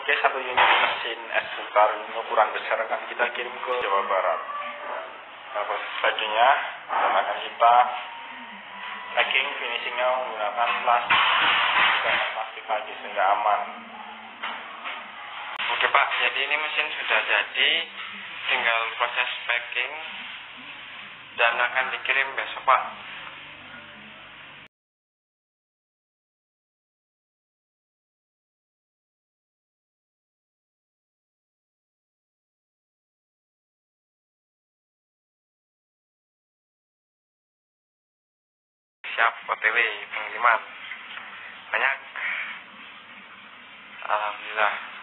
Oke, 1 unit mesin es putar ukuran besar akan kita kirim ke Jawa Barat. Nah, proses packingnya akan kita packing finishingnya menggunakan plastik lagi sehingga aman. Oke Pak, jadi ini mesin sudah jadi, tinggal proses packing dan akan dikirim besok Pak. Siap OTW pengiriman. Banyak. Alhamdulillah.